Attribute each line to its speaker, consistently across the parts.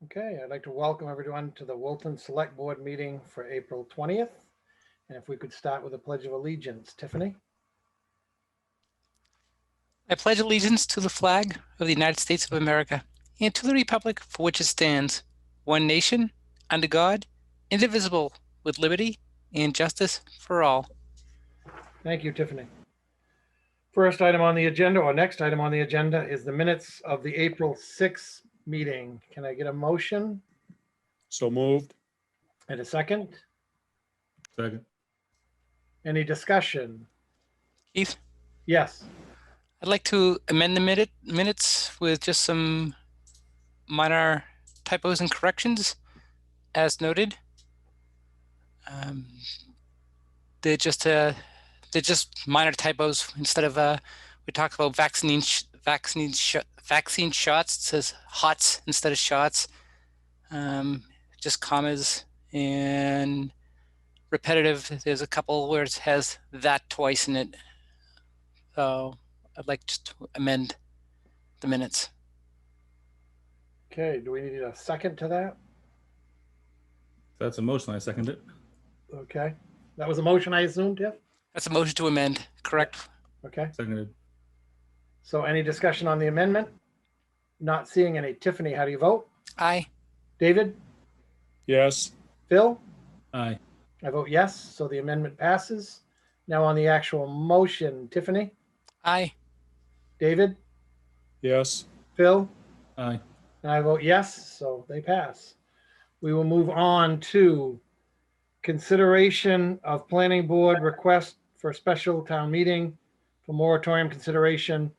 Speaker 1: Okay, I'd like to welcome everyone to the Wilton Selectboard meeting for April 20th. And if we could start with a pledge of allegiance. Tiffany?
Speaker 2: I pledge allegiance to the flag of the United States of America and to the republic for which it stands, one nation, under God, indivisible, with liberty and justice for all.
Speaker 1: Thank you, Tiffany. First item on the agenda, or next item on the agenda, is the minutes of the April 6th meeting. Can I get a motion
Speaker 3: So moved.
Speaker 1: and a second?
Speaker 3: Second.
Speaker 1: Any discussion?
Speaker 2: Keith,
Speaker 1: Yes.
Speaker 2: I'd like to amend the minutes with just some minor typos and corrections, as noted. They're just minor typos. Instead of we talked about vaccine shots, it says hots instead of shots. Just commas and repetitive. There's a couple where it has that twice in it. So I'd like to amend the minutes.
Speaker 1: Okay, do we need a second to that?
Speaker 3: That's a motion. I second it.
Speaker 1: Okay, that was a motion, I assume, Tiff?
Speaker 2: That's a motion to amend, correct?
Speaker 1: Okay,
Speaker 3: Seconded.
Speaker 1: so any discussion on the amendment? Not seeing any. Tiffany, how do you vote?
Speaker 2: Aye.
Speaker 1: David?
Speaker 3: Yes.
Speaker 1: Phil?
Speaker 3: Aye.
Speaker 1: I vote yes, so the amendment passes. Now on the actual motion, Tiffany,
Speaker 2: Aye.
Speaker 1: David,
Speaker 3: Yes.
Speaker 1: Phil,
Speaker 3: Aye.
Speaker 1: and I vote yes, so they pass. We will move on to consideration of planning board request for a special town meeting for moratorium consideration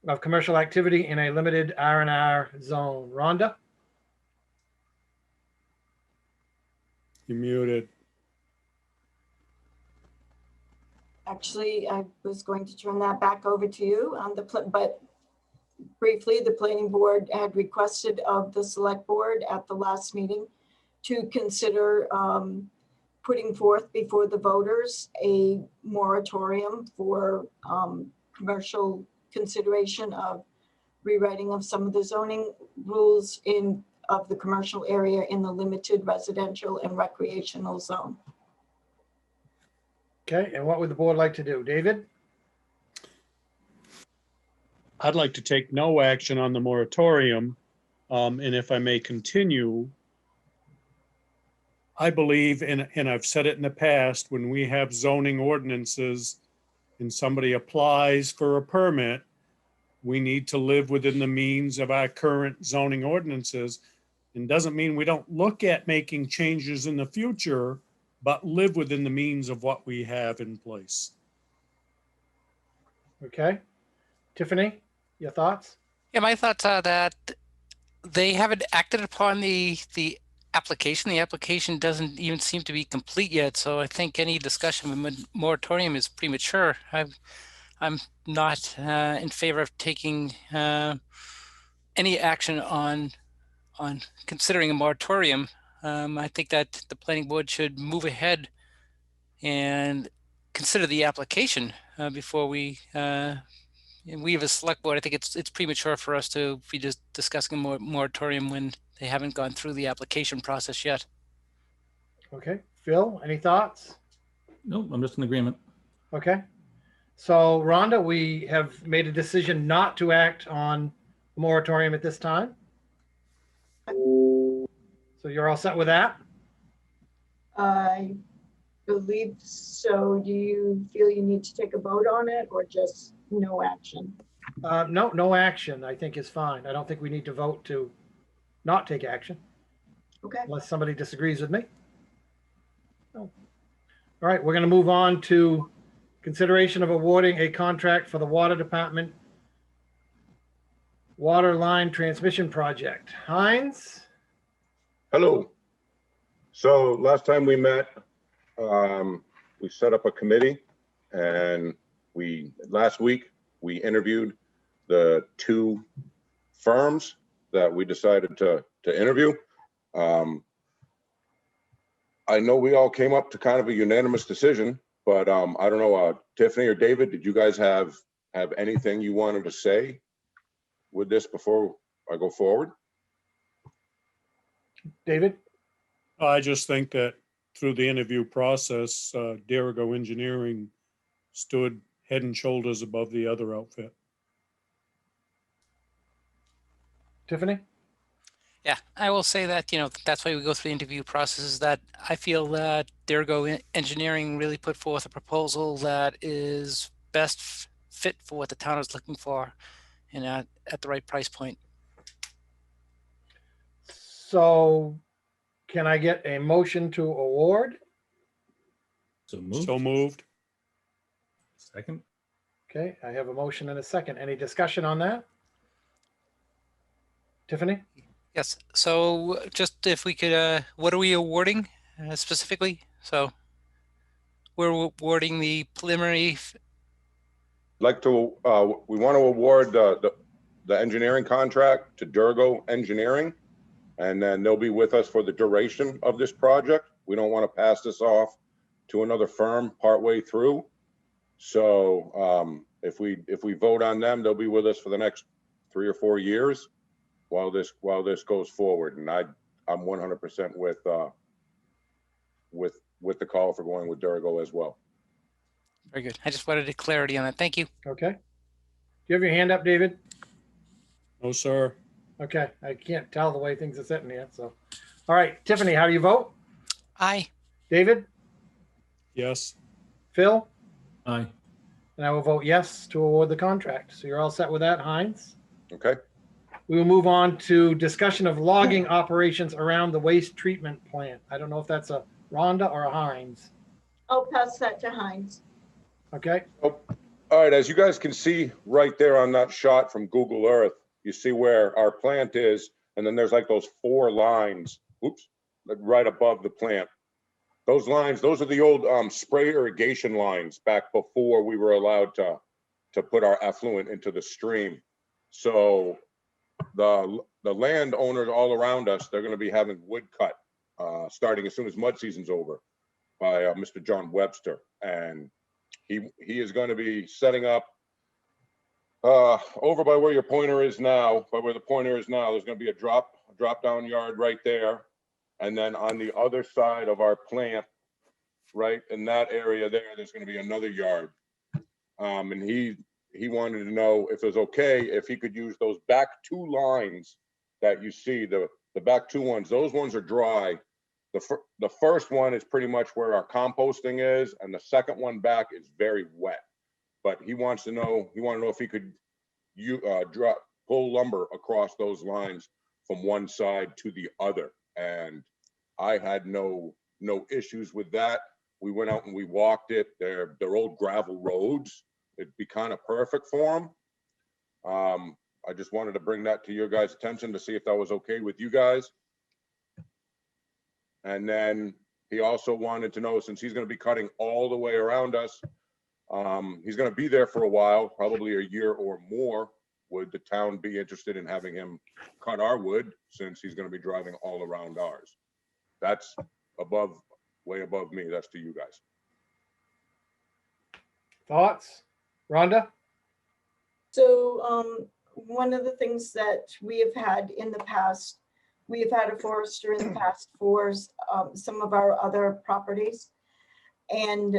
Speaker 1: of commercial activity in a limited R&R zone. Rhonda?
Speaker 3: You muted.
Speaker 4: Actually, I was going to turn that back over to you on but briefly, the planning board had requested of the select board at the last meeting to consider putting forth before the voters a moratorium for commercial consideration of rewriting of some of the zoning rules of the commercial area in the limited residential and recreational zone.
Speaker 1: Okay, and what would the board like to do? David?
Speaker 3: I'd like to take no action on the moratorium. And if I may continue, I believe, and I've said it in the past, when we have zoning ordinances and somebody applies for a permit, we need to live within the means of our current zoning ordinances. And doesn't mean we don't look at making changes in the future, but live within the means of what we have in place.
Speaker 1: Okay. Tiffany, your thoughts?
Speaker 2: Yeah, my thoughts are that they haven't acted upon the application. The application doesn't even seem to be complete yet. So I think any discussion of a moratorium is premature. I'm not in favor of taking any action on considering a moratorium. I think that the planning board should move ahead and consider the application before we have a select board. I think it's premature for us to be just discussing a moratorium when they haven't gone through the application process yet.
Speaker 1: Okay. Phil, any thoughts?
Speaker 5: Nope, I'm just in agreement.
Speaker 1: Okay. So Rhonda, we have made a decision not to act on the moratorium at this time. So you're all set with that?
Speaker 4: I believe so. Do you feel you need to take a vote on it or just no action?
Speaker 1: No action, I think is fine. I don't think we need to vote to not take action
Speaker 4: Okay.
Speaker 1: unless somebody disagrees with me. No. All right, we're going to move on to consideration of awarding a contract for the water department water line transmission project. Heinz?
Speaker 6: Hello. So last time we met, we set up a committee, and last week we interviewed the two firms that we decided to interview. I know we all came up to kind of a unanimous decision, but I don't know, Tiffany or David, did you guys have anything you wanted to say with this before I go forward?
Speaker 1: David?
Speaker 3: I just think that through the interview process, Derigo Engineering stood head and shoulders above the other outfit.
Speaker 1: Tiffany?
Speaker 2: Yeah, I will say that, that's why we go through the interview process, is that I feel that Derigo Engineering really put forth a proposal that is best fit for what the town is looking for and at the right price point.
Speaker 1: So can I get a motion to award?
Speaker 5: So moved.
Speaker 3: So moved.
Speaker 5: Second.
Speaker 1: Okay, I have a motion and a second. Any discussion on that? Tiffany?
Speaker 2: Yes, so just if we could, what are we awarding specifically? So we're awarding the preliminary,
Speaker 6: Like to, we want to award the engineering contract to Durgo Engineering. And then they'll be with us for the duration of this project. We don't want to pass this off to another firm partway through. So if we vote on them, they'll be with us for the next 3 or 4 years while this goes forward. And I'm 100% with the call for going with Durgo as well.
Speaker 2: very good. I just wanted clarity on that. Thank you.
Speaker 1: Okay. Do you have your hand up, David?
Speaker 3: No, sir.
Speaker 1: Okay, I can't tell the way things are sitting here, so. All right, Tiffany, how do you vote?
Speaker 2: Aye.
Speaker 1: David?
Speaker 3: Yes.
Speaker 1: Phil?
Speaker 5: Aye.
Speaker 1: And I will vote yes to award the contract. So you're all set with that, Heinz?
Speaker 6: Okay.
Speaker 1: We will move on to discussion of logging operations around the waste treatment plant. I don't know if that's a Rhonda or a Heinz.
Speaker 4: I'll pass that to Heinz.
Speaker 1: Okay,
Speaker 6: All right, as you guys can see right there on that shot from Google Earth, you see where our plant is, and then there's like those 4 lines, oops, like right above the plant. Those lines, those are the old spray irrigation lines back before we were allowed to put our effluent into the stream. So the landowners all around us, they're gonna be having wood cut starting as soon as mud season's over by Mr. John Webster. And he is gonna be setting up over by where your pointer is now, there's going to be a drop down yard right there. And then on the other side of our plant, right in that area there's going to be another yard. And he wanted to know if it was okay if he could use those back 2 lines that you see, the back 2 ones. Those ones are dry. The first one is pretty much where our composting is, and the second one back is very wet. But he wanted to know if he could pull lumber across those lines from one side to the other. And I had no issues with that. We went out and we walked it. They're old gravel roads. It'd be kind of perfect for them. I just wanted to bring that to your guys' attention to see if that was okay with you guys. And then he also wanted to know, since he's going to be cutting all the way around us, he's going to be there for a while, probably a year or more. Would the town be interested in having him cut our wood, since he's going to be driving all around ours? That's way above me. That's to you guys.
Speaker 1: thoughts? Rhonda?
Speaker 4: So one of the things that we have had in the past, we have had a forester in the past for some of our other properties. And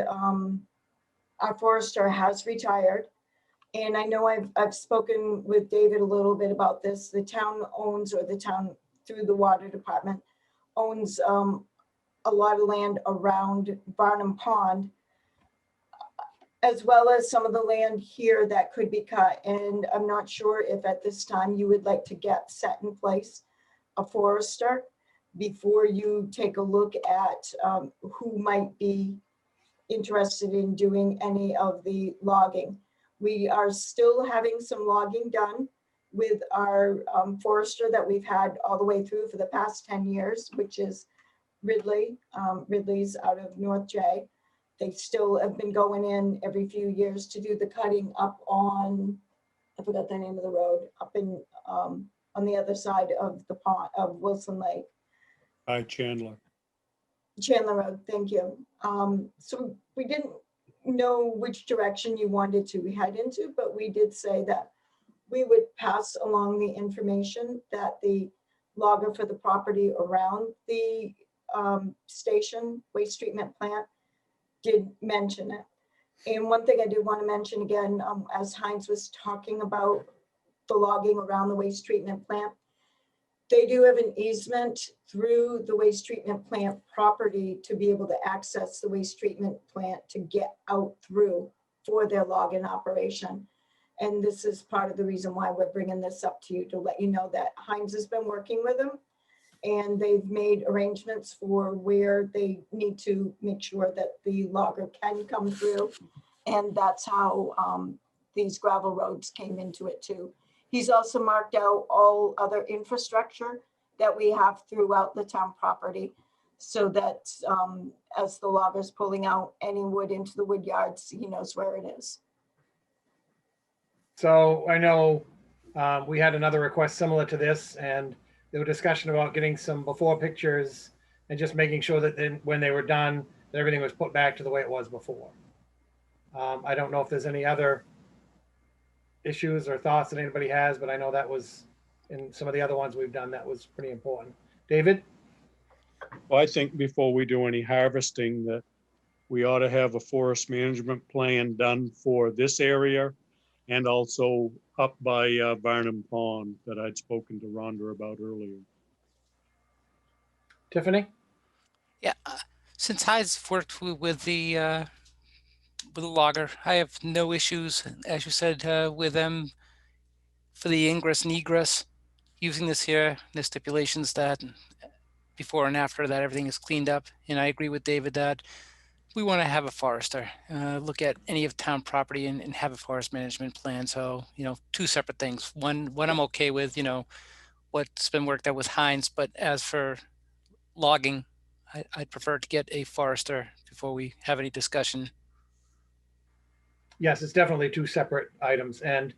Speaker 4: our forester has retired. And I know I've spoken with David a little bit about this. The town owns, or the town through the water department owns a lot of land around Barnum Pond, as well as some of the land here that could be cut. And I'm not sure if at this time you would like to get set in place a forester before you take a look at who might be interested in doing any of the logging. We are still having some logging done with our forester that we've had all the way through for the past 10 years, which is Ridley. Ridley's out of North J. They still have been going in every few years to do the cutting up on, I forgot the name of the road, up in on the other side of the pond of Wilson Lake.
Speaker 3: Hi, Chandler.
Speaker 4: Chandler Road, thank you. So we didn't know which direction you wanted to head into, but we did say that we would pass along the information that the logger for the property around the station waste treatment plant did mention it. And one thing I do want to mention again, as Heinz was talking about the logging around the waste treatment plant, they do have an easement through the waste treatment plant property to be able to access the waste treatment plant to get out through for their logging operation. And this is part of the reason why we're bringing this up to you, to let you know that Heinz has been working with them and they've made arrangements for where they need to make sure that the logger can come through. And that's how these gravel roads came into it too. He's also marked out all other infrastructure that we have throughout the town property so that as the logger's pulling out any wood into the wood yards, he knows where it is.
Speaker 1: So I know we had another request similar to this, and there was discussion about getting some before pictures and just making sure that then when they were done, that everything was put back to the way it was before. I don't know if there's any other issues or thoughts that anybody has, but I know that was in some of the other ones we've done, that was pretty important. David?
Speaker 3: Well, I think before we do any harvesting, that we ought to have a forest management plan done for this area and also up by Barnum Pond that I'd spoken to Rhonda about earlier.
Speaker 1: Tiffany?
Speaker 2: Yeah, since Heinz worked with the logger, I have no issues, as you said, with them for the ingress and egress using this here. The stipulations that before and after that everything is cleaned up, and I agree with David that we want to have a forester look at any of town property and have a forest management plan. So, you know, two separate things. One I'm okay with, you know, what's been worked out with Heinz, but as for logging, I'd prefer to get a forester before we have any discussion.
Speaker 1: Yes, it's definitely two separate items. And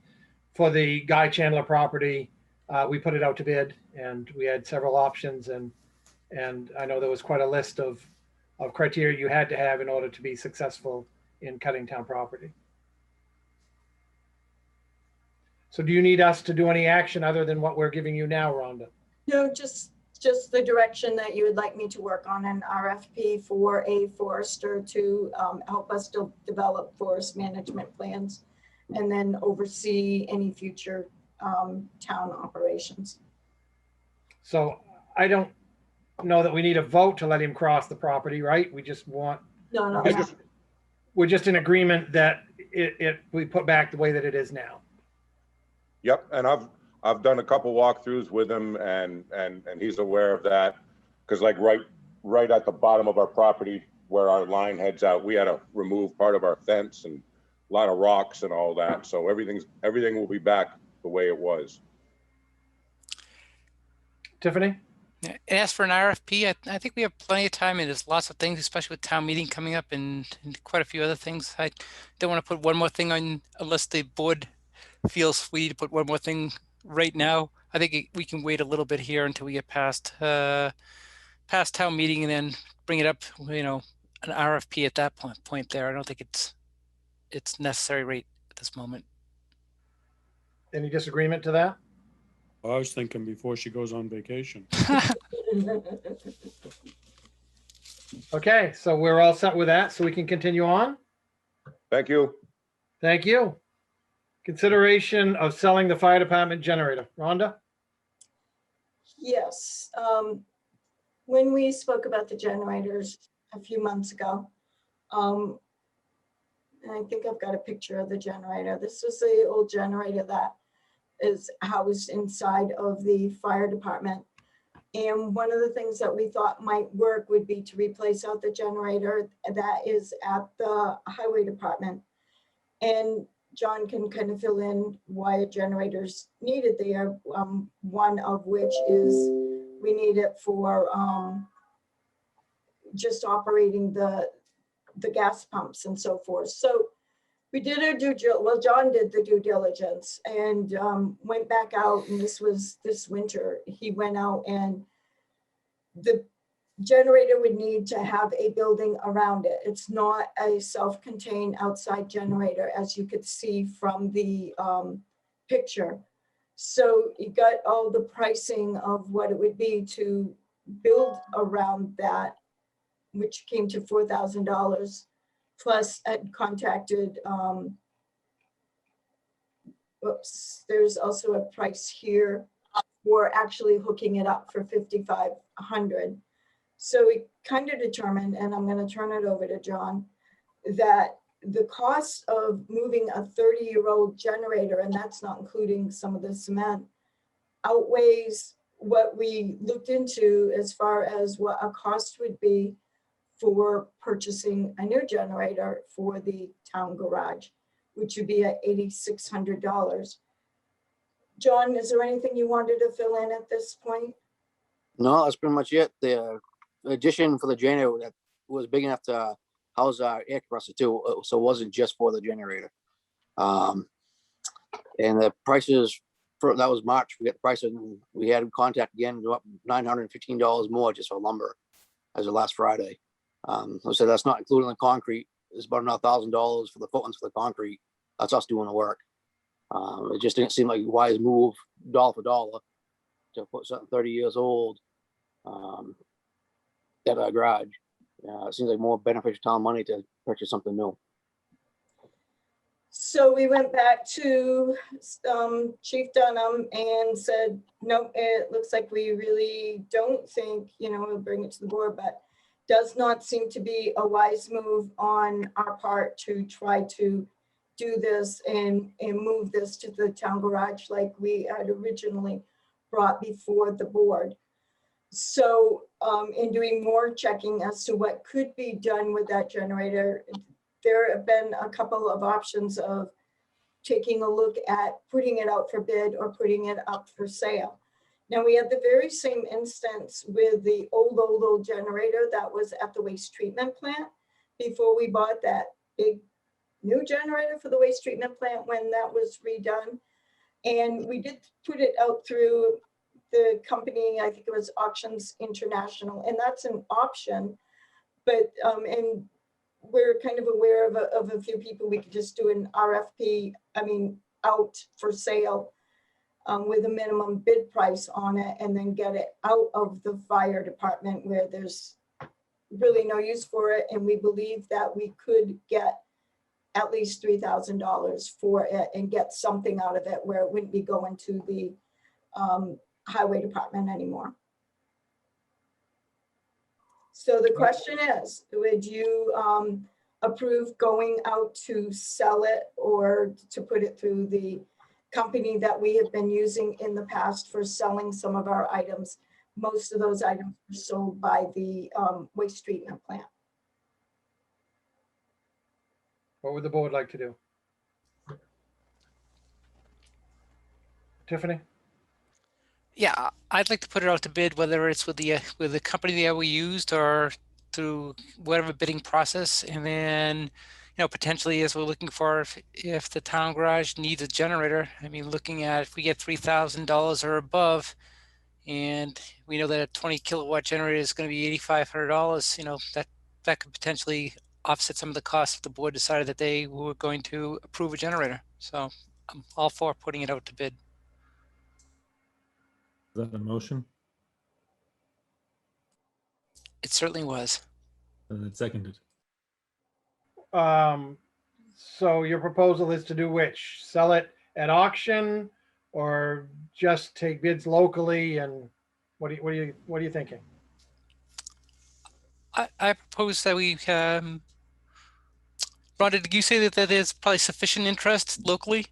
Speaker 1: for the Guy Chandler property, we put it out to bid and we had several options, and I know there was quite a list of criteria you had to have in order to be successful in cutting town property. So do you need us to do any action other than what we're giving you now, Rhonda?
Speaker 4: No, just the direction that you would like me to work on an RFP for a forester to help us to develop forest management plans and then oversee any future town operations.
Speaker 1: So I don't know that we need a vote to let him cross the property, right? We just want,
Speaker 4: No.
Speaker 1: we're just in agreement that we put back the way that it is now.
Speaker 6: Yep, and I've done a couple walkthroughs with him, and he's aware of that, because like right at the bottom of our property where our line heads out, we had to remove part of our fence and a lot of rocks and all that. So everything will be back the way it was.
Speaker 1: Tiffany?
Speaker 2: Yeah, and as for an RFP, I think we have plenty of time, and there's lots of things, especially with town meeting coming up and quite a few other things. I don't want to put one more thing on unless the board feels free to put one more thing right now. I think we can wait a little bit here until we get past town meeting and then bring it up, you know, an RFP at that point there. I don't think it's necessary right at this moment.
Speaker 1: Any disagreement to that?
Speaker 3: I was thinking before she goes on vacation.
Speaker 1: Okay, so we're all set with that, so we can continue on.
Speaker 6: Thank you.
Speaker 1: Thank you. Consideration of selling the fire department generator. Rhonda?
Speaker 4: Yes, when we spoke about the generators a few months ago, and I think I've got a picture of the generator. This was the old generator that is housed inside of the fire department. And one of the things that we thought might work would be to replace out the generator that is at the highway department. And John can kind of fill in why a generator's needed there. One of which is we need it for just operating the gas pumps and so forth. So we did our John did the due diligence and went back out, and this was this winter. He went out, and the generator would need to have a building around it. It's not a self-contained outside generator, as you could see from the picture. So you got all the pricing of what it would be to build around that, which came to $4,000. Plus had contacted, there's also a price here for actually hooking it up for $5,500. So we kind of determined, and I'm going to turn it over to John, that the cost of moving a 30-year-old generator, and that's not including some of the cement, outweighs what we looked into as far as what a cost would be for purchasing a new generator for the town garage, which would be at $8,600. John, is there anything you wanted to fill in at this point?
Speaker 7: No, that's pretty much it. The addition for the generator that was big enough to house our air compressor too, so it wasn't just for the generator. And the prices for that was March. We got the price, and we had contact again, go up $915 more just for lumber as of last Friday. So that's not including the concrete. It's about another $1,000 for the footings for the concrete. That's us doing the work. It just didn't seem like a wise move, dollar for dollar, to put something 30 years old at our garage. It seems like more beneficial town money to purchase something new.
Speaker 4: So we went back to Chief Dunham and said, no, it looks like we really don't think, we'll bring it to the board, but does not seem to be a wise move on our part to try to do this and move this to the town garage like we had originally brought before the board. So in doing more checking as to what could be done with that generator, there have been a couple of options of taking a look at putting it out for bid or putting it up for sale. Now, we had the very same instance with the old generator that was at the waste treatment plant before we bought that big new generator for the waste treatment plant when that was redone. And we did put it out through the company, I think it was Auctions International, and that's an option. But, and we're kind of aware of a few people, we could just do an RFP, out for sale with a minimum bid price on it and then get it out of the fire department where there's really no use for it. And we believe that we could get at least $3,000 for it and get something out of it where it wouldn't be going to the highway department anymore. So the question is, would you approve going out to sell it or to put it through the company that we have been using in the past for selling some of our items? Most of those items are sold by the waste treatment plant.
Speaker 1: What would the board like to do? Tiffany?
Speaker 2: Yeah, I'd like to put it out to bid, whether it's with the company that we used or through whatever bidding process, and then potentially as we're looking for if the town garage needs a generator. Looking at if we get $3,000 or above, and we know that a 20 kilowatt generator is going to be $8,500. That could potentially offset some of the costs if the board decided that they were going to approve a generator. So I'm all for putting it out to bid.
Speaker 5: Is that a motion?
Speaker 2: It certainly was.
Speaker 5: And it's seconded.
Speaker 1: So your proposal is to do which? Sell it at auction or just take bids locally? And what are you thinking?
Speaker 2: I propose that we, Rhonda, did you say that there's probably sufficient interest locally?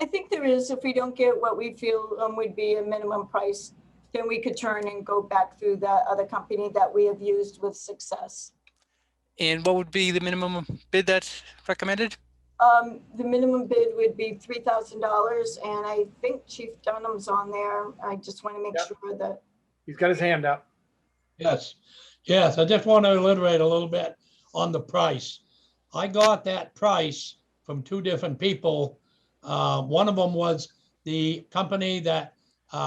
Speaker 4: I think there is. If we don't get what we feel would be a minimum price, then we could turn and go back through that other company that we have used with success.
Speaker 2: And what would be the minimum bid that's recommended?
Speaker 4: The minimum bid would be $3,000, and I think Chief Dunham's on there. I just want to make sure that
Speaker 1: He's got his hand up.
Speaker 8: Yes, I just want to iterate a little bit on the price. I got that price from two different people. One of them was the company that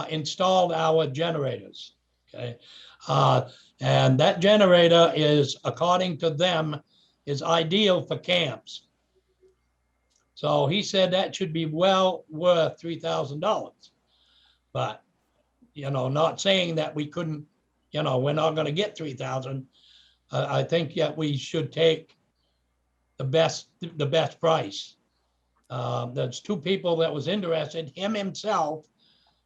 Speaker 8: installed our generators, okay? And that generator is, according to them, is ideal for camps. So he said that should be well worth $3,000. But, not saying that we couldn't, we're not gonna get 3,000. I think that we should take the best price. There's two people that was interested. Him himself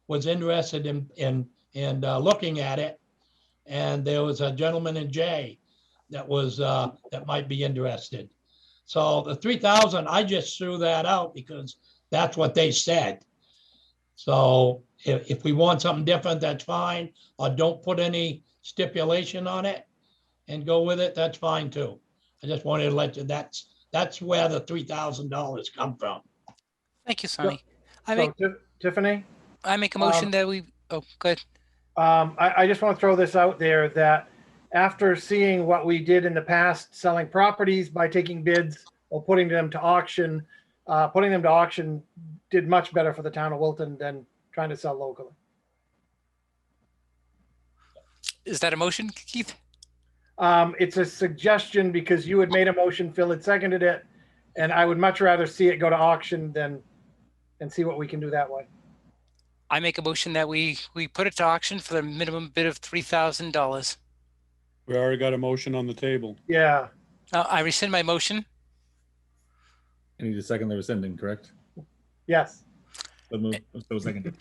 Speaker 8: was interested in looking at it. And there was a gentleman in Jay that was, that might be interested. So the 3,000, I just threw that out because that's what they said. So if we want something different, that's fine, or don't put any stipulation on it and go with it, that's fine too. I just wanted to let you, that's where the $3,000 come from.
Speaker 2: Thank you, Sonny.
Speaker 1: Tiffany?
Speaker 2: I make a motion that we, oh, good.
Speaker 1: I just want to throw this out there that after seeing what we did in the past, selling properties by taking bids or putting them to auction did much better for the town of Wilton than trying to sell locally.
Speaker 2: Is that a motion, Keith?
Speaker 1: It's a suggestion because you had made a motion, Phil had seconded it, and I would much rather see it go to auction than and see what we can do that way.
Speaker 2: I make a motion that we put it to auction for the minimum bid of $3,000.
Speaker 3: We already got a motion on the table.
Speaker 1: Yeah.
Speaker 2: I rescind my motion.
Speaker 5: I need a second the rescinding, correct?
Speaker 1: Yes.
Speaker 5: So seconded.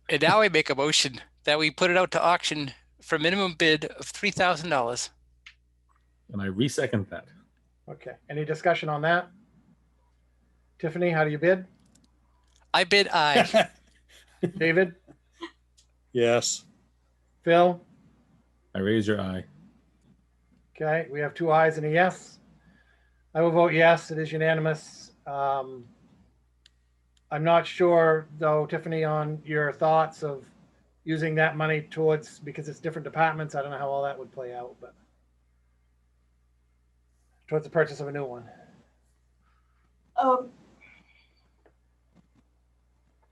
Speaker 2: And now I make a motion that we put it out to auction for a minimum bid of $3,000.
Speaker 5: And I re-second that.
Speaker 1: Okay. Any discussion on that? Tiffany, how do you bid?
Speaker 2: I bid aye.
Speaker 1: David?
Speaker 3: Yes.
Speaker 1: Phil?
Speaker 5: I raise your eye.
Speaker 1: Okay, we have 2 ayes and a yes. I will vote yes, it is unanimous. I'm not sure though, Tiffany, on your thoughts of using that money towards, because it's different departments, I don't know how all that would play out, but towards the purchase of a new one.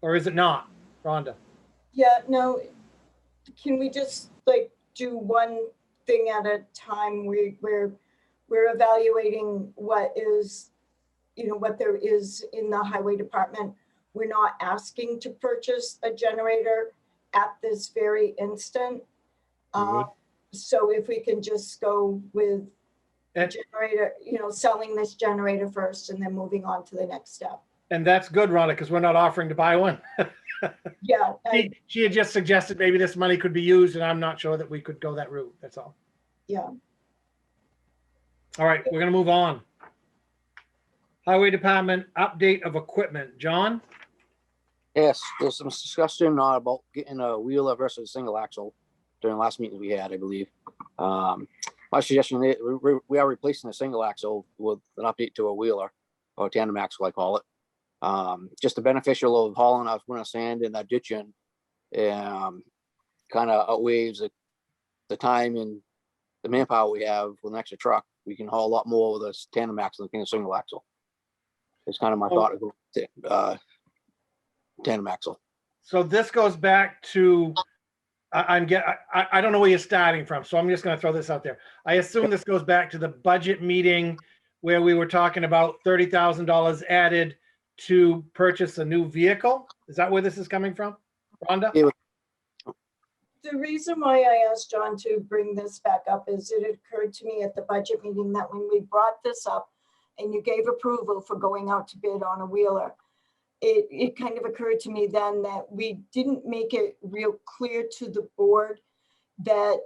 Speaker 1: Or is it not, Rhonda?
Speaker 4: Yeah, no, can we just like do one thing at a time? We're evaluating what is, what there is in the highway department. We're not asking to purchase a generator at this very instant. So if we can just go with a generator, selling this generator first and then moving on to the next step.
Speaker 1: And that's good, Rhonda, because we're not offering to buy one.
Speaker 4: Yeah.
Speaker 1: She had just suggested maybe this money could be used, and I'm not sure that we could go that route. That's all.
Speaker 4: Yeah.
Speaker 1: All right, we're going to move on. Highway Department update of equipment. John?
Speaker 7: Yes, there's some discussion about getting a wheeler versus a single axle during the last meeting we had, I believe. My suggestion is we are replacing the single axle with an update to a wheeler, or tandem axle, I call it. Just the beneficial of hauling out winter sand and that ditching kind of outweighs the time and the manpower we have with an extra truck. We can haul a lot more with a tandem axle than a single axle. It's kind of my thought of tandem axle.
Speaker 1: So this goes back to, I don't know where you're starting from, so I'm just going to throw this out there. I assume this goes back to the budget meeting where we were talking about $30,000 added to purchase a new vehicle. Is that where this is coming from, Rhonda?
Speaker 7: Yeah.
Speaker 4: The reason why I asked John to bring this back up is it occurred to me at the budget meeting that when we brought this up and you gave approval for going out to bid on a wheeler, it kind of occurred to me then that we didn't make it real clear to the board that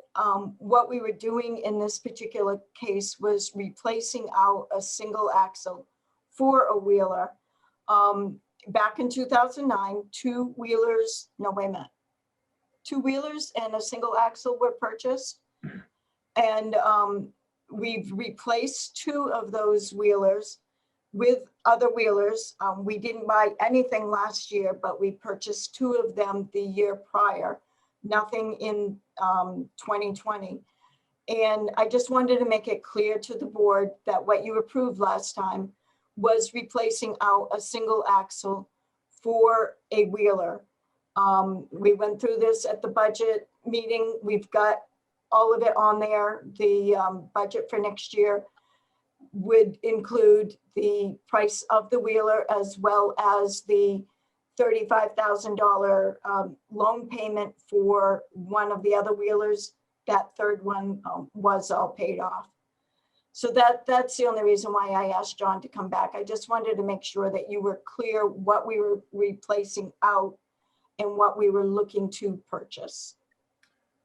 Speaker 4: what we were doing in this particular case was replacing out a single axle for a wheeler. Back in 2009, two wheelers and a single axle were purchased. And we've replaced 2 of those wheelers with other wheelers. We didn't buy anything last year, but we purchased 2 of them the year prior, nothing in 2020. And I just wanted to make it clear to the board that what you approved last time was replacing out a single axle for a wheeler. We went through this at the budget meeting. We've got all of it on there. The budget for next year would include the price of the wheeler as well as the $35,000 loan payment for one of the other wheelers. That third one was all paid off. So that's the only reason why I asked John to come back. I just wanted to make sure that you were clear what we were replacing out and what we were looking to purchase.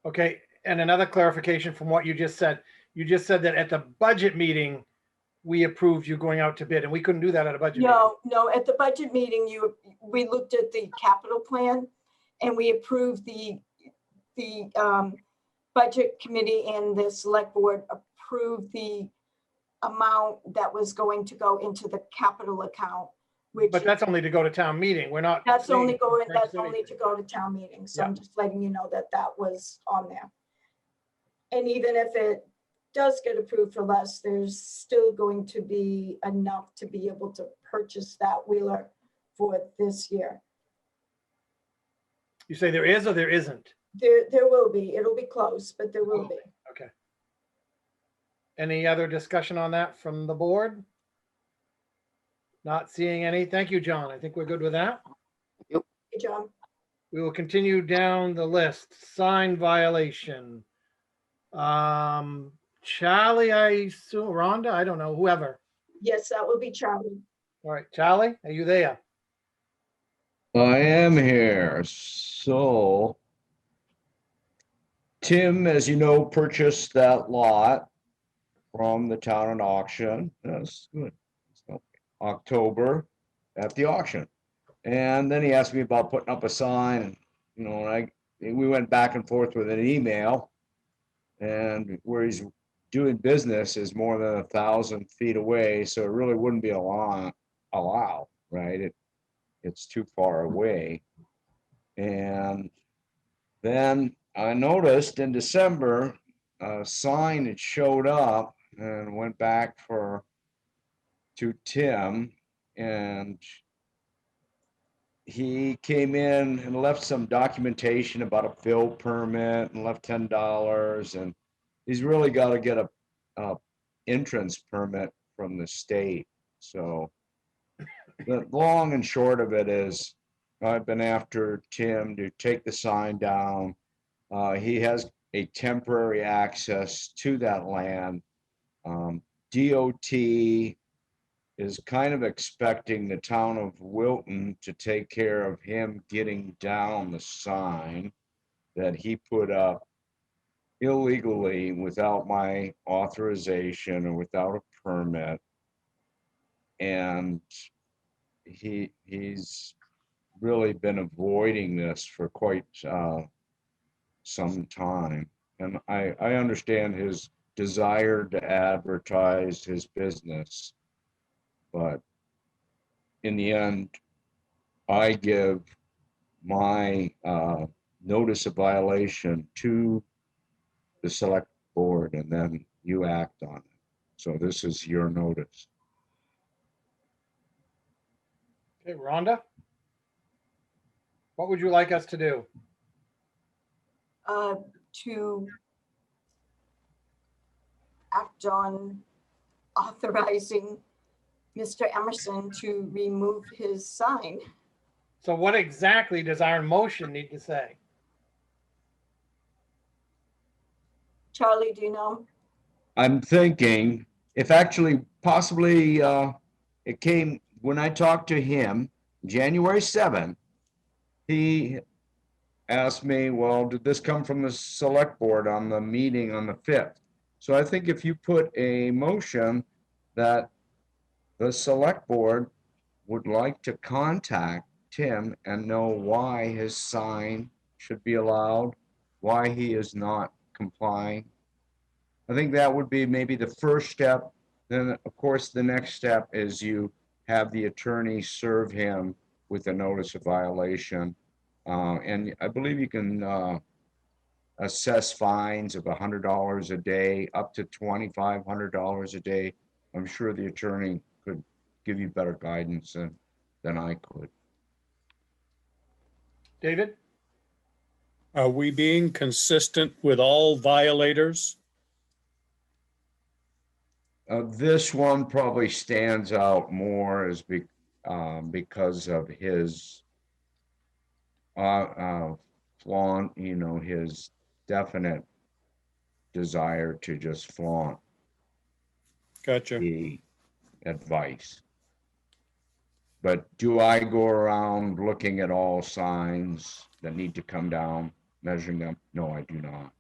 Speaker 1: Okay, and another clarification from what you just said. You just said that at the budget meeting, we approved you going out to bid, and we couldn't do that at a budget meeting.
Speaker 4: No, at the budget meeting, we looked at the capital plan and we approved the budget committee and the select board approved the amount that was going to go into the capital account, which.
Speaker 1: But that's only to go to town meeting. We're not.
Speaker 4: That's only
Speaker 1: saying-
Speaker 4: to go to town meeting. So
Speaker 1: Yeah.
Speaker 4: I'm just letting you know that that was on there. And even if it does get approved for less, there's still going to be enough to be able to purchase that wheeler for this year.
Speaker 1: You say there is or there isn't?
Speaker 4: There will be. It'll be close, but there will be.
Speaker 1: Okay. Any other discussion on that from the board? Not seeing any. Thank you, John. I think we're good with that.
Speaker 4: Hey, John.
Speaker 1: We will continue down the list. Sign violation. Charlie, I assume, Rhonda, I don't know, whoever.
Speaker 4: Yes, that will be Charlie.
Speaker 1: All right, Charlie, are you there?
Speaker 9: I am here. So Tim, as you know, purchased that lot from the town at auction. That's good. So, October at the auction. And then he asked me about putting up a sign, and, and we went back and forth with an email, and where he's doing business is more than 1,000 feet away. So it really wouldn't be allowed, right? It's too far away. And then I noticed in December, a sign had showed up and went back to Tim, and he came in and left some documentation about a fill permit and left $10, and he's really got to get a entrance permit from the state. So the long and short of it is I've been after Tim to take the sign down. He has a temporary access to that land. DOT is kind of expecting the town of Wilton to take care of him getting down the sign that he put up illegally without my authorization or without a permit. And he's really been avoiding this for quite some time. And I understand his desire to advertise his business, but in the end, I give my notice of violation to the select board, and then you act on it. So this is your notice.
Speaker 1: Okay, Rhonda? What would you like us to do?
Speaker 4: To act on authorizing Mr. Emerson to remove his sign.
Speaker 1: So what exactly does our motion need to say?
Speaker 4: Charlie, do you know?
Speaker 9: I'm thinking if actually possibly it came when I talked to him January 7th, he asked me, well, did this come from the select board on the meeting on the 5th? So I think if you put a motion that the select board would like to contact Tim and know why his sign should be allowed, why he is not complying. I think that would be maybe the first step. Then, of course, the next step is you have the attorney serve him with a notice of violation. And I believe you can assess fines of $100 a day, up to $2,500 a day. I'm sure the attorney could give you better guidance than I could.
Speaker 1: David?
Speaker 3: Are we being consistent with all violators?
Speaker 9: This one probably stands out more as because of his flaunt, his definite desire to just flaunt
Speaker 3: Gotcha.
Speaker 9: the advice. But do I go around looking at all signs that need to come down, measuring them? No, I do not.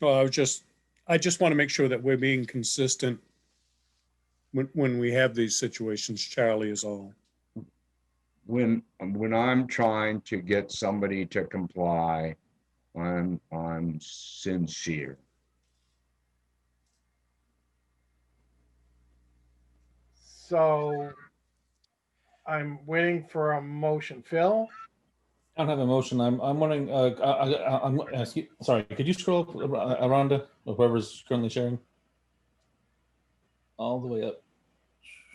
Speaker 3: Well, I just want to make sure that we're being consistent when we have these situations. Charlie, is all.
Speaker 9: When I'm trying to get somebody to comply, I'm sincere.
Speaker 1: So I'm waiting for a motion. Phil?
Speaker 5: I don't have a motion. I'm wondering, I'm sorry, could you scroll up around to whoever's currently sharing? All the way up.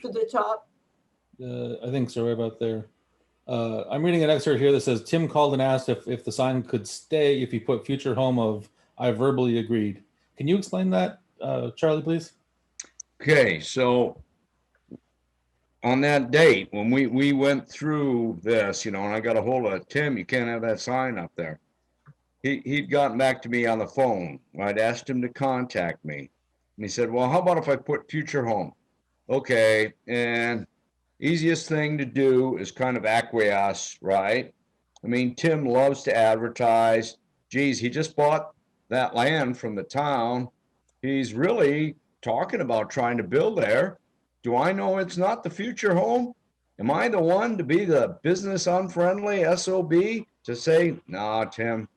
Speaker 4: To the top.
Speaker 5: I think so, right about there. I'm reading an excerpt here that says, Tim called and asked if the sign could stay if he put future home of, I verbally agreed. Can you explain that, Charlie, please?
Speaker 9: Okay, so on that date, when we went through this, and I got a hold of Tim, you can't have that sign up there. He'd gotten back to me on the phone. I'd asked him to contact me. And he said, well, how about if I put future home? Okay, and easiest thing to do is kind of acquiesce, right? I mean, Tim loves to advertise. Geez, he just bought that land from the town. He's really talking about trying to build there. Do I know it's not the future home? Am I the one to be the business unfriendly SOB to say, nah, Tim?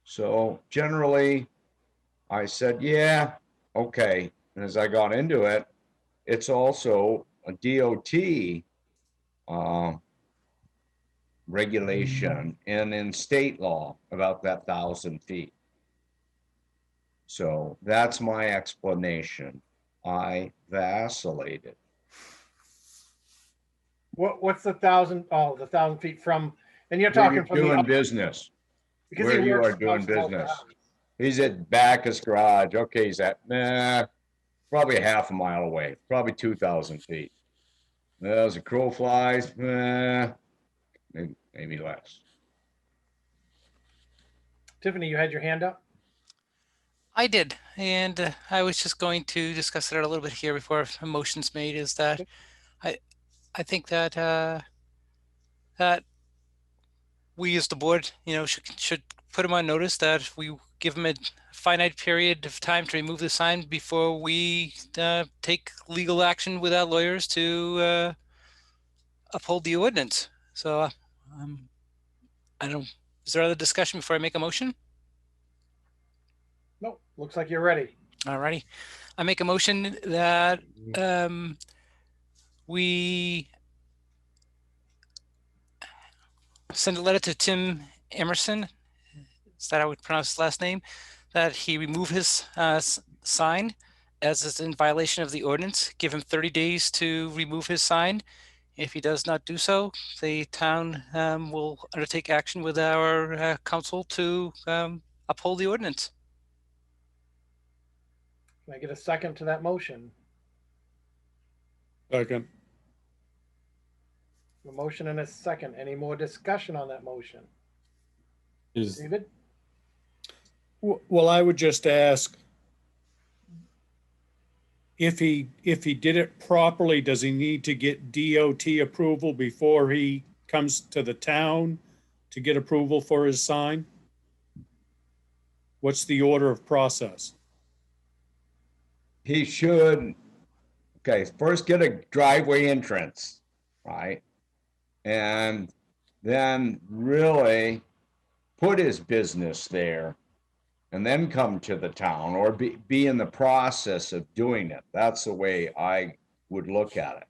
Speaker 9: So generally, I said, yeah, okay. And as I got into it, it's also a DOT regulation and in state law about that 1,000 feet. So that's my explanation. I vacillated.
Speaker 1: What's the 1,000? Oh, the 1,000 feet from, and you're
Speaker 9: Where
Speaker 1: talking
Speaker 9: you're
Speaker 1: from
Speaker 9: doing
Speaker 1: the,
Speaker 9: business,
Speaker 1: because
Speaker 9: where
Speaker 1: he
Speaker 9: you
Speaker 1: works
Speaker 9: are doing
Speaker 1: across both
Speaker 9: business.
Speaker 1: houses.
Speaker 9: He's at Bacchus Garage. Okay, he's at probably a half a mile away, probably 2,000 feet. As a crow flies, maybe less.
Speaker 1: Tiffany, you had your hand up?
Speaker 2: I did, and I was just going to discuss it a little bit here before a motion's made. Is that I think that that we as the board, should put him on notice that we give him a finite period of time to remove the sign before we take legal action with our lawyers to uphold the ordinance. So I don't. Is there other discussion before I make a motion?
Speaker 1: No, looks like you're ready.
Speaker 2: Alrighty, I make a motion that we send a letter to Tim Emerson. Is that how I would pronounce his last name? That he remove his sign as is in violation of the ordinance. Give him 30 days to remove his sign. If he does not do so, the town will undertake action with our council to uphold the ordinance.
Speaker 1: Can I get a second to that motion?
Speaker 3: Second.
Speaker 1: A motion and a second. Any more discussion on that motion?
Speaker 5: Is
Speaker 1: David?
Speaker 3: Well, I would just ask if he did it properly, does he need to get DOT approval before he comes to the town to get approval for his sign? What's the order of process?
Speaker 9: He should, okay, first get a driveway entrance, right? And then really put his business there and then come to the town or be in the process of doing it. That's the way I would look at it,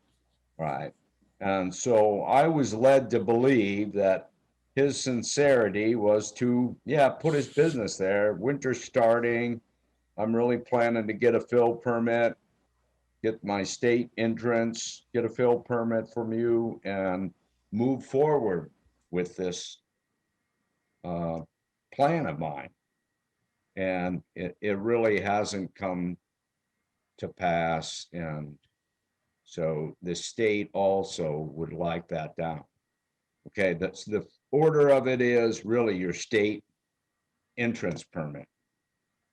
Speaker 9: right? And so I was led to believe that his sincerity was to, put his business there. Winter's starting. I'm really planning to get a fill permit, get my state entrance, get a fill permit from you, and move forward with this plan of mine. And it really hasn't come to pass. And so the state also would like that down. Okay, that's the order of it is really your state entrance permit.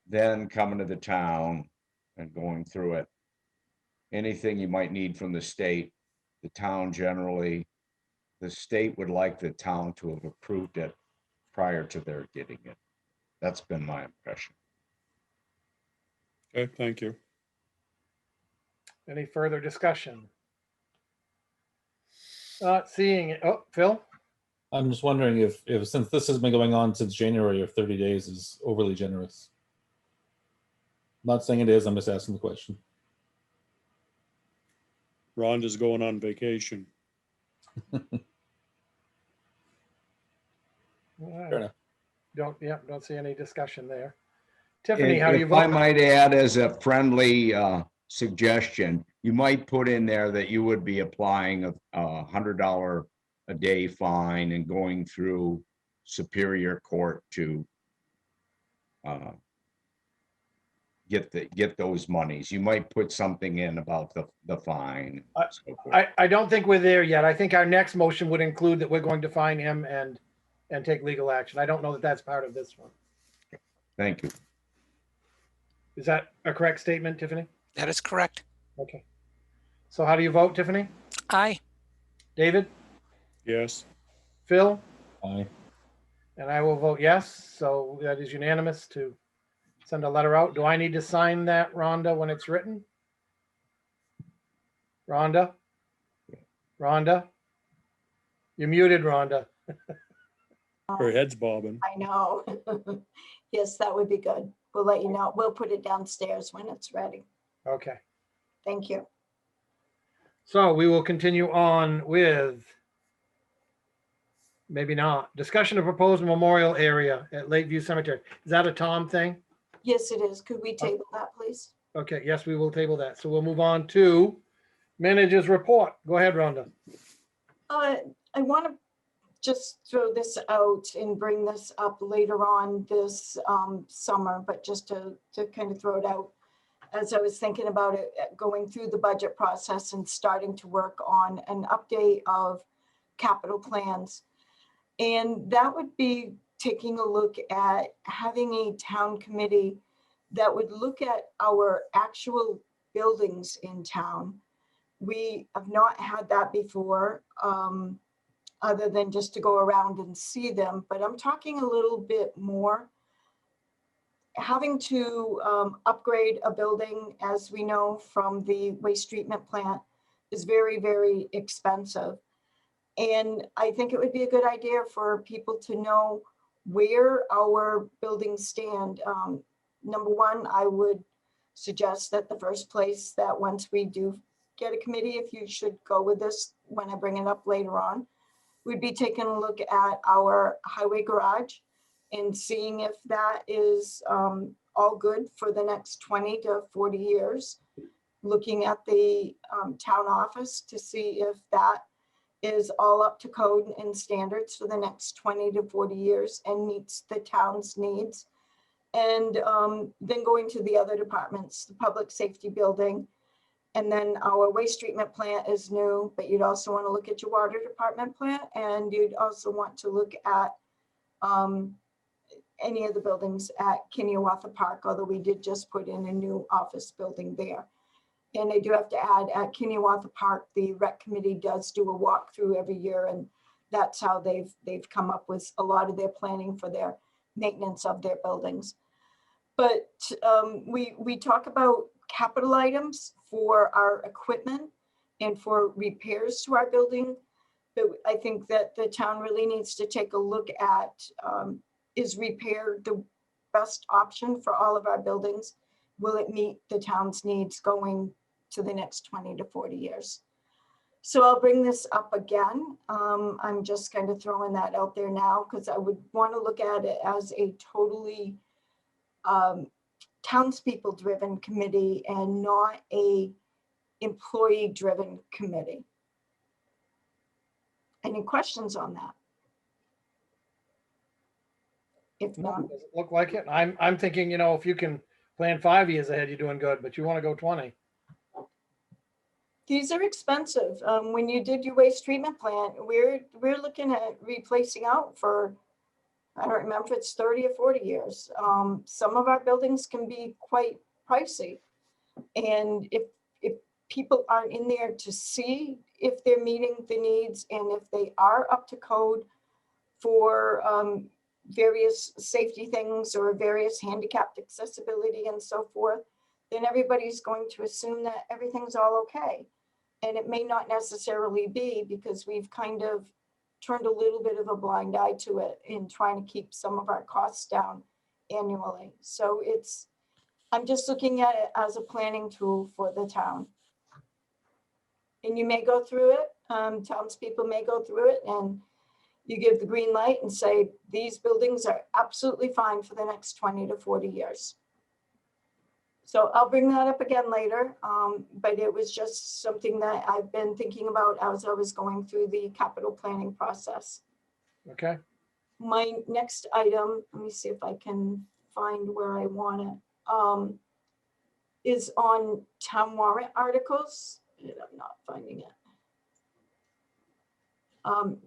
Speaker 9: Then coming to the town and going through it. Anything you might need from the state, the town generally, the state would like the town to have approved it prior to their getting it. That's been my impression.
Speaker 3: Okay, thank you.
Speaker 1: Any further discussion? Not seeing it. Oh, Phil?
Speaker 5: I'm just wondering if since this has been going on since January, if 30 days is overly generous. Not saying it is, I'm just asking the question.
Speaker 3: Rhonda's going on vacation.
Speaker 5: Fair enough.
Speaker 1: Don't see any discussion there. Tiffany, how do you
Speaker 9: If I
Speaker 1: vote?
Speaker 9: might add as a friendly suggestion, you might put in there that you would be applying a $100 a day fine and going through Superior Court to get those monies. You might put something in about the fine. and so forth.
Speaker 1: I don't think we're there yet. I think our next motion would include that we're going to fine him and take legal action. I don't know that that's part of this one.
Speaker 9: Thank you.
Speaker 1: Is that a correct statement, Tiffany?
Speaker 2: That is correct.
Speaker 1: Okay. So how do you vote, Tiffany?
Speaker 2: Aye.
Speaker 1: David?
Speaker 3: Yes,
Speaker 1: Phil?
Speaker 5: Aye.
Speaker 1: And I will vote yes. So that is unanimous to send a letter out. Do I need to sign that, Rhonda, when it's written? Rhonda? Rhonda? You're muted, Rhonda.
Speaker 3: her head's bobbing.
Speaker 4: I know. Yes, that would be good. We'll let you know. We'll put it downstairs when it's ready.
Speaker 1: Okay.
Speaker 4: Thank you.
Speaker 1: So we will continue on with, maybe not, discussion of proposed memorial area at Lakeview Cemetery. Is that a Tom thing?
Speaker 4: Yes, it is. Could we table that, please?
Speaker 1: Okay, yes, we will table that. So we'll move on to manager's report. Go ahead, Rhonda.
Speaker 4: I want to just throw this out and bring this up later on this summer, but just to kind of throw it out. As I was thinking about it, going through the budget process and starting to work on an update of capital plans. And that would be taking a look at having a town committee that would look at our actual buildings in town. We have not had that before, other than just to go around and see them, but I'm talking a little bit more. Having to upgrade a building, as we know from the waste treatment plant, is very, very expensive. And I think it would be a good idea for people to know where our buildings stand. Number one, I would suggest that the first place that once we do get a committee, if you should go with this when I bring it up later on, we'd be taking a look at our highway garage and seeing if that is all good for the next 20 to 40 years. Looking at the town office to see if that is all up to code and standards for the next 20 to 40 years and meets the town's needs. And then going to the other departments, the public safety building, and then our waste treatment plant is new, but you'd also want to look at your water department plant, and you'd also want to look at any of the buildings at Kineawatha Park, although we did just put in a new office building there. And I do have to add, at Kineawatha Park, the rec committee does do a walkthrough every year, and that's how they've come up with a lot of their planning for their maintenance of their buildings. But we talk about capital items for our equipment and for repairs to our building. But I think that the town really needs to take a look at, is repair the best option for all of our buildings? Will it meet the town's needs going to the next 20 to 40 years? So I'll bring this up again. I'm just kind of throwing that out there now because I would want to look at it as a totally townspeople driven committee and not a employee driven committee. Any questions on that? If
Speaker 1: No,
Speaker 4: not,
Speaker 1: does it look like it? I'm thinking, if you can plan 5 years ahead, you're doing good, but you want to go 20.
Speaker 4: These are expensive. When you did your waste treatment plant, we're looking at replacing out for, I don't remember if it's 30 or 40 years. Some of our buildings can be quite pricey. And if people aren't in there to see if they're meeting the needs and if they are up to code for various safety things or various handicapped accessibility and so forth, then everybody's going to assume that everything's all okay. And it may not necessarily be, because we've kind of turned a little bit of a blind eye to it in trying to keep some of our costs down annually. So I'm just looking at it as a planning tool for the town. And you may go through it, townspeople may go through it, and you give the green light and say, these buildings are absolutely fine for the next 20 to 40 years. So I'll bring that up again later, but it was just something that I've been thinking about as I was going through the capital planning process.
Speaker 1: Okay,
Speaker 4: My next item, let me see if I can find where I want it, is on town warrant articles. And I'm not finding it.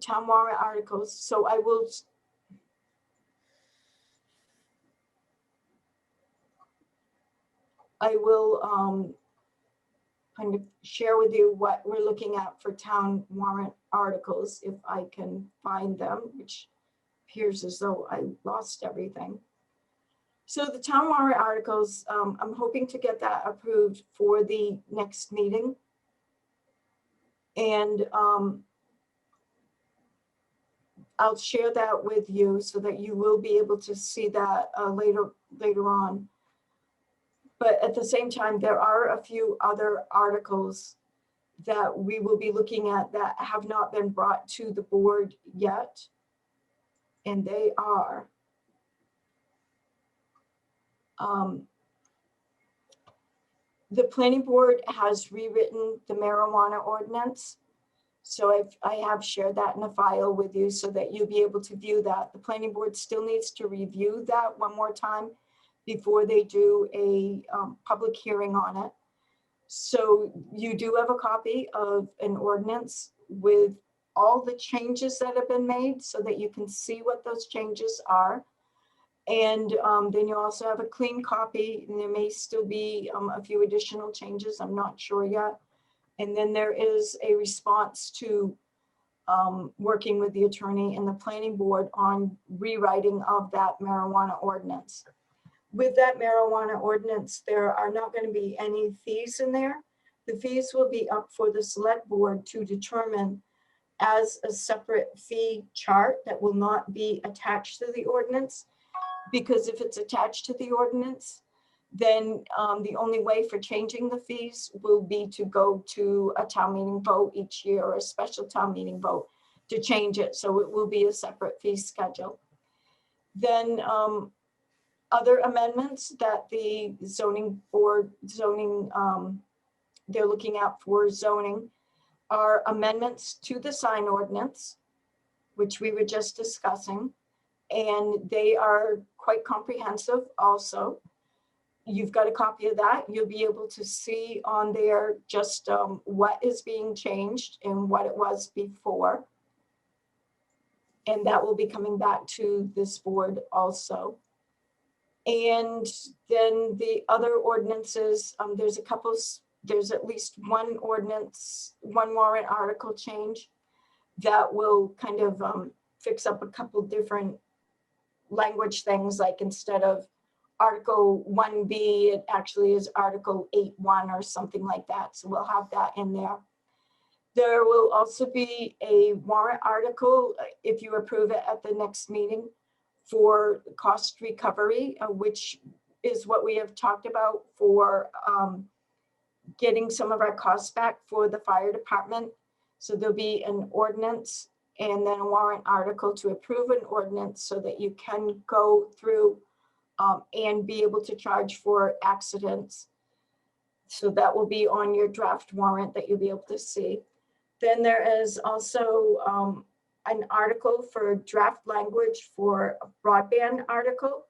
Speaker 4: Town warrant articles. So I will kind of share with you what we're looking at for town warrant articles, if I can find them, which appears as though I lost everything. So the town warrant articles, I'm hoping to get that approved for the next meeting. And I'll share that with you so that you will be able to see that later on. But at the same time, there are a few other articles that we will be looking at that have not been brought to the board yet. And they are the planning board has rewritten the marijuana ordinance. So I have shared that in a file with you so that you'll be able to view that. The planning board still needs to review that one more time before they do a public hearing on it. So you do have a copy of an ordinance with all the changes that have been made so that you can see what those changes are. And then you also have a clean copy, and there may still be a few additional changes. I'm not sure yet. And then there is a response to working with the attorney and the planning board on rewriting of that marijuana ordinance. With that marijuana ordinance, there are not going to be any fees in there. The fees will be up for the select board to determine as a separate fee chart that will not be attached to the ordinance. Because if it's attached to the ordinance, then the only way for changing the fees will be to go to a town meeting vote each year, or a special town meeting vote to change it. So it will be a separate fee schedule. Then other amendments that the zoning board, they're looking at for zoning are amendments to the sign ordinance, which we were just discussing. And they are quite comprehensive also. You've got a copy of that. You'll be able to see on there just what is being changed and what it was before. And that will be coming back to this board also. And then the other ordinances, there's at least one ordinance, one warrant article change that will kind of fix up a couple different language things, like instead of Article 1B, it actually is Article 8.1 or something like that. So we'll have that in there. There will also be a warrant article, if you approve it at the next meeting, for cost recovery, which is what we have talked about for getting some of our costs back for the fire department. So there'll be an ordinance and then a warrant article to approve an ordinance so that you can go through and be able to charge for accidents. So that will be on your draft warrant that you'll be able to see. Then there is also an article for draft language for a broadband article.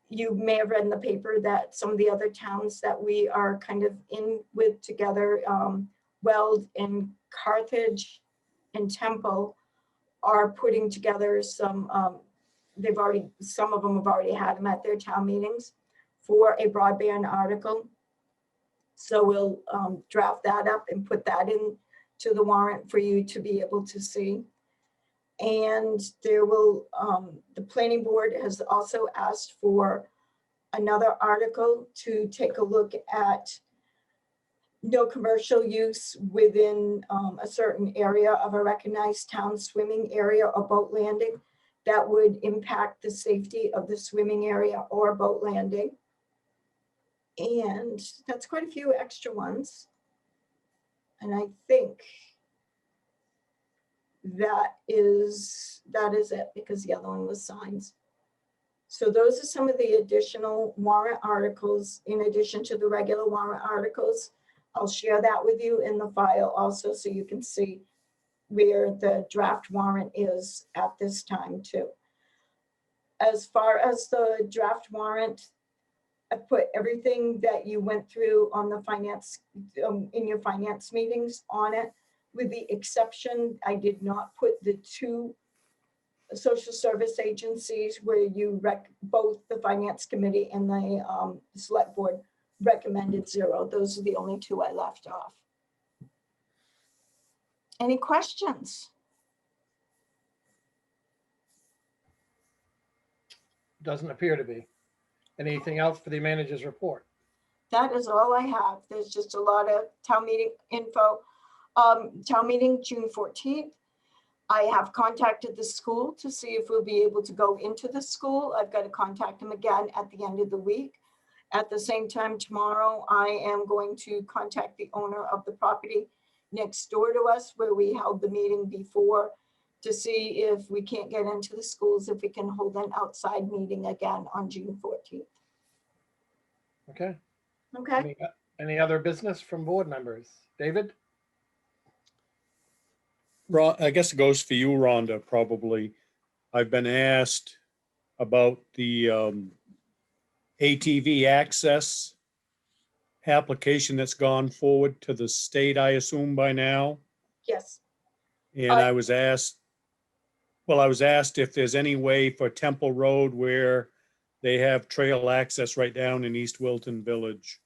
Speaker 4: You may have read in the paper that some of the other towns that we are kind of in with together, Weld and Carthage and Temple are putting together some, some of them have already had them at their town meetings for a broadband article. So we'll draft that up and put that in to the warrant for you to be able to see. And there will, the planning board has also asked for another article to take a look at no commercial use within a certain area of a recognized town swimming area or boat landing that would impact the safety of the swimming area or boat landing. And that's quite a few extra ones. And I think that is it, because the other one was signs. So those are some of the additional warrant articles in addition to the regular warrant articles. I'll share that with you in the file also, so you can see where the draft warrant is at this time too. As far as the draft warrant, I put everything that you went through on the finance, in your finance meetings on it, with the exception, I did not put the two social service agencies where you both the finance committee and the select board recommended 0. Those are the only two I left off. Any questions?
Speaker 1: Doesn't appear to be. Anything else for the manager's report?
Speaker 4: That is all I have. There's just a lot of town meeting info. Town meeting June 14th. I have contacted the school to see if we'll be able to go into the school. I've got to contact them again at the end of the week. At the same time, tomorrow, I am going to contact the owner of the property next door to us where we held the meeting before to see if we can't get into the schools, if we can hold an outside meeting again on June 14th.
Speaker 1: Okay.
Speaker 4: Okay.
Speaker 1: Any other business from board members? David?
Speaker 3: I guess it goes for you, Rhonda, probably. I've been asked about the ATV access application that's gone forward to the state, I assume by now.
Speaker 4: Yes.
Speaker 3: And I was asked if there's any way for Temple Road where they have trail access right down in East Wilton Village,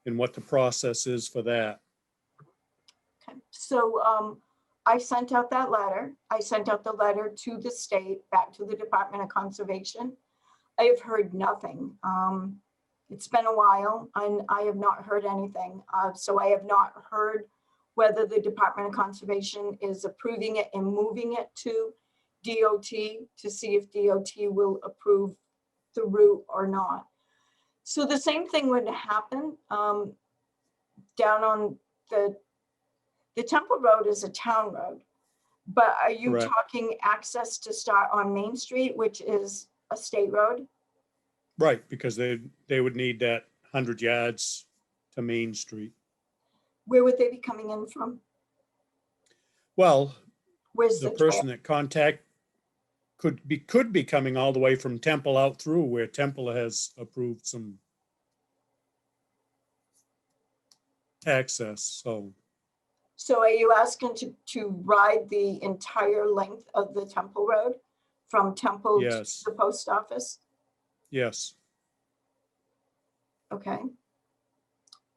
Speaker 3: and what the process is for that.
Speaker 4: Okay. So I sent out that letter. I sent out the letter to the state, back to the Department of Conservation. I have heard nothing. It's been a while and I have not heard anything. So I have not heard whether the Department of Conservation is approving it and moving it to DOT to see if DOT will approve the route or not. So the same thing would happen down on the Temple Road is a town road, but are you
Speaker 3: Correct.
Speaker 4: talking access to start on Main Street, which is a state road?
Speaker 3: Right, because they would need that 100 yards to Main Street.
Speaker 4: Where would they be coming in from?
Speaker 3: Well,
Speaker 4: Where's
Speaker 3: the
Speaker 4: the
Speaker 3: person
Speaker 4: trail?
Speaker 3: that could be coming all the way from Temple out through where Temple has approved some access, so.
Speaker 4: So are you asking to ride the entire length of the Temple Road from Temple to
Speaker 3: Yes.
Speaker 4: the post office?
Speaker 3: Yes,
Speaker 4: Okay.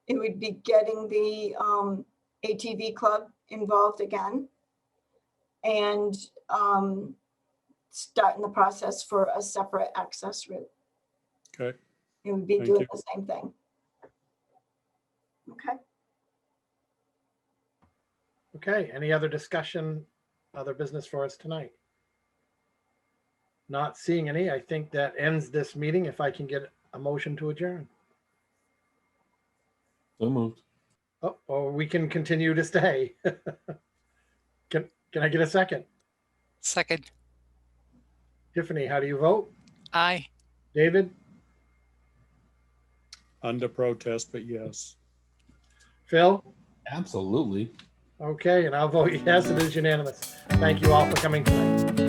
Speaker 4: It would be getting the ATV club involved again and starting the process for a separate access route.
Speaker 3: okay.
Speaker 4: It would be
Speaker 3: Thank
Speaker 4: doing
Speaker 3: you.
Speaker 4: the same thing. Okay.
Speaker 1: Okay, any other discussion, other business for us tonight? Not seeing any, I think that ends this meeting. If I can get a motion to adjourn.
Speaker 5: So moved.
Speaker 1: Oh, or we can continue to stay. Can I get a second?
Speaker 2: Second.
Speaker 1: Tiffany, how do you vote?
Speaker 2: Aye.
Speaker 1: David?
Speaker 3: Under protest, but yes.
Speaker 1: Phil?
Speaker 5: Absolutely.
Speaker 1: Okay, and I'll vote yes, it is unanimous. Thank you all for coming tonight.